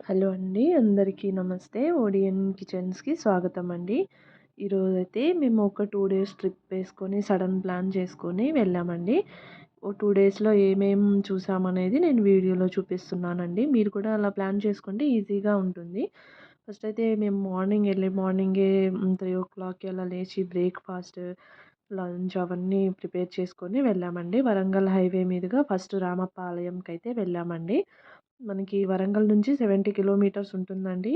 Hello అండి. అందరికీ నమస్తే. ఓడియన్ కిచెన్స్‌కి స్వాగతం అండి. ఈరోజైతే మేము ఒక 2 డేస్ ట్రిప్ వేసుకొని సడన్ ప్లాన్ చేసుకొని వెళ్ళామండి. ఓ 2 డేస్‌లో ఏమేం చూసామనేది నేను వీడియోలో చూపిస్తున్నానండి. మీరు కూడా అలా ప్లాన్ చేసుకుంటే ఈజీగా ఉంటుంది. ఫస్ట్ అయితే మేము ఎర్లీ మార్నింగే 3:00కి అలా లేచి బ్రేక్‌ఫాస్ట్, లంచ్ అవన్నీ ప్రిపేర్ చేసుకొని వెళ్ళామండి. వరంగల్ హైవే మీదుగా ఫస్ట్ రామప్పాలయంకైతే వెళ్ళామండి. మనకి వరంగల్ నుంచి 70 కిలోమీటర్స్ ఉంటుందండి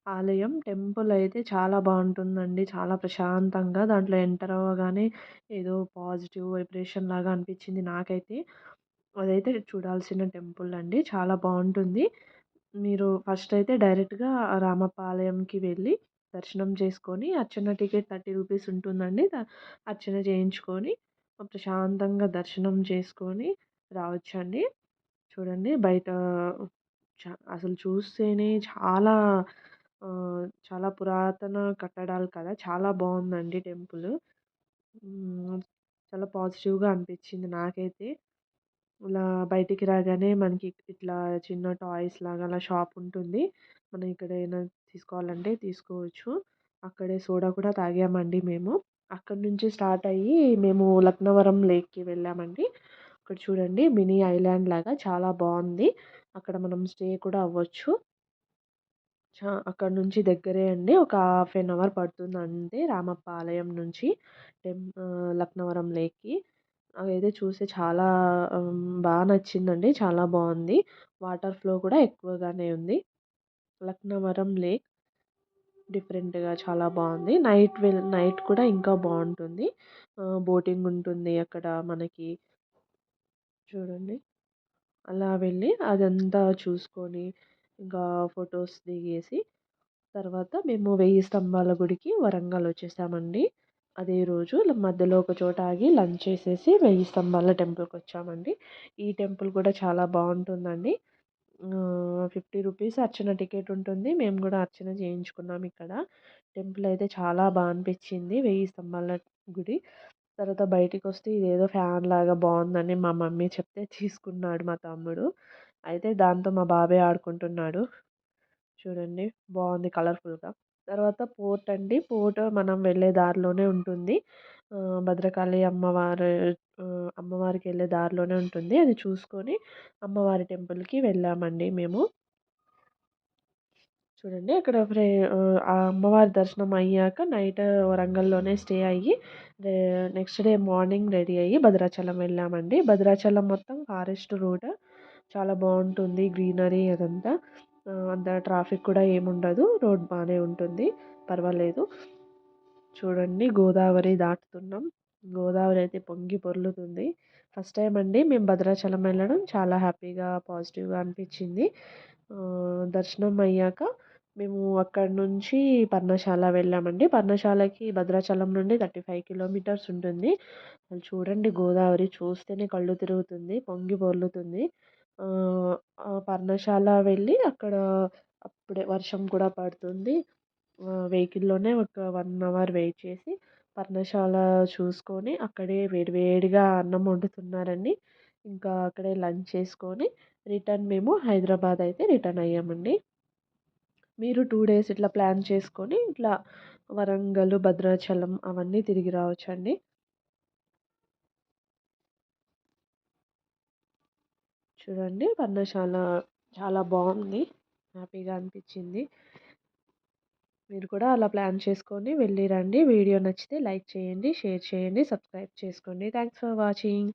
ఆలయం. టెంపుల్ అయితే చాలా బావుంటుందండి. చాలా ప్రశాంతంగా దాంట్లో ఎంటర్ అవ్వగానే ఏదో పాజిటివ్ వైబ్రేషన్ లాగా అనిపించింది నాకైతే. అదైతే చూడాల్సిన టెంపుల్ అండి. చాలా బావుంటుంది. మీరు ఫస్ట్ అయితే డైరెక్ట్‌గా రామప్పాలయంకి వెళ్ళి దర్శనం చేసుకొని, అర్చన టికెట్ రూ. 30 ఉంటుందండి. అర్చన చేయించుకొని ప్రశాంతంగా దర్శనం చేసుకొని రావచ్చండి. చూడండి బయట అసలు చూస్తేనే చాలా పురాతన కట్టడాలు కదా! చాలా బావుందండి టెంపులు. హ్మ్. చాలా పాజిటివ్‌గా అనిపించింది నాకైతే. ఇలా బయటికి రాగానే మనకి ఇట్లా చిన్న టాయ్స్ లాగా అలా షాప్ ఉంటుంది. మనం ఇక్కడ ఏమైనా తీసుకోవాలంటే తీసుకోవచ్చు. అక్కడే సోడా కూడా తాగామండి మేము. అక్కడి నుంచి స్టార్ట్ అయ్యి మేము లక్నవరం లేక్‌కి వెళ్ళామండి. అక్కడ చూడండి మినీ ఐలాండ్ లాగా చాలా బావుంది. అక్కడ మనం స్టే కూడా అవ్వచ్చు. అక్కడి నుంచి దగ్గరే అండి. ఒక హాఫ్ ఎన్ అవర్ పడుతుందంతే రామప్ప ఆలయం నుంచి లక్నవరం లేక్‌కి. అదైతే చూసి చాలా నచ్చిందండి. చాలా బావుంది. వాటర్ ఫ్లో కూడా ఎక్కువగానే ఉంది. లక్నవరం లేక్ డిఫరెంట్‌గా చాలా బావుంది. నైట్ కూడా ఇంకా బావుంటుంది. బోటింగ్ ఉంటుంది అక్కడ మనకి. చూడండి. అలా వెళ్ళి అదంతా చూసుకొని, ఇంకా ఫోటోస్ దిగేసి, తర్వాత మేము 1000 స్తంభాల గుడికి వరంగల్ వచ్చేసామండి. అదే రోజు మధ్యలో ఒక చోట ఆగి లంచ్ చేసేసి 1000 స్తంభాల టెంపుల్‌కొచ్చామండి. ఈ టెంపుల్ కూడా చాలా బావుంటుందండి. 50 రూపీస్ అర్చన టికెట్ ఉంటుంది. మేము గూడా అర్చన చేయించుకున్నాం ఇక్కడ. టెంపుల్ అయితే చాలా అనిపిచ్చింది. 1000 స్తంభాల గుడి. తర్వాత బయటికొస్తే ఇదేదో ఫ్యాన్‌లాగా బావుందని మా మమ్మీ చెప్తే తీసుకున్నాడు మా తమ్ముడు. అయితే దాంతో మా బాబాయ్ ఆడుకుంటున్నాడు. చూడండి బావుంది కలర్‌ఫుల్‌గా. తర్వాత పోర్ట్ అండి. పోర్ట్ మనం వెళ్ళే దారిలోనే ఉంటుంది. భద్రకాళి అమ్మవారికెళ్ళే దారిలోనే ఉంటుంది. అది చూసుకొని అమ్మవారి టెంపుల్‌కి వెళ్ళామండి మేము. చూడండి అక్కడ ఆ అమ్మవారి దర్శనం అయ్యాక నైట్ వరంగల్‌లోనే స్టే అయ్యి నెక్స్ట్ డే మార్నింగ్ రెడీ అయ్యి భద్రాచలం వెళ్ళామండి. భద్రాచలం మొత్తం ఫారెస్ట్ రూట్ చాలా బావుంటుంది. గ్రీనరీ అదంతా. అంత ట్రాఫిక్ కూడా ఏముండదు. రోడ్ బానే ఉంటుంది. పర్వాలేదు. చూడండి గోదావరి దాటుతున్నాం. గోదావరి అయితే పొంగి పొర్లుతుంది. ఫస్ట్ టైమ్ అండి మేము భద్రాచలం వెళ్ళడం. చాలా హ్యాపీగా, పాజిటివ్‌గా అనిపించింది. దర్శనం అయ్యాక మేము అక్కడి నుంచి పర్ణశాల వెళ్ళామండి. పర్ణశాలకి భద్రాచలం నుండి 35 కిలోమీటర్స్ ఉంటుంది. అసలు చూడండి గోదావరి చూస్తేనే కళ్ళు తిరుగుతుంది. పొంగి పొర్లుతుంది. పర్ణశాల వెళ్ళి అక్కడ అప్పుడే వర్షం కూడా పడుతుంది. వెహికల్‌లోనే ఒక 1 అవర్ వెయిట్ చేసి, పర్ణశాల చూసుకొని, అక్కడే వేడి వేడిగా అన్నం వండుతున్నారండి. ఇంకా అక్కడే లంచ్ చేసుకొని, మేము హైదరాబాద్ అయితే రిటర్న్ అయ్యామండి. మీరు 2 డేస్ ఇట్లా ప్లాన్ చేసుకొని, ఇట్లా వరంగల్, భద్రాచలం అవన్నీ తిరిగి రావచ్చండి. చూడండి పర్ణశాల చాలా బావుంది. హ్యాపీగా అనిపించింది. మీరు కూడా అలా ప్లాన్ చేసుకొని వెళ్ళి రండి. వీడియో నచ్చితే లైక్ చేయండి, షేర్ చేయండి, సబ్స్క్రైబ్ చేసుకోండి. Thanks for watching.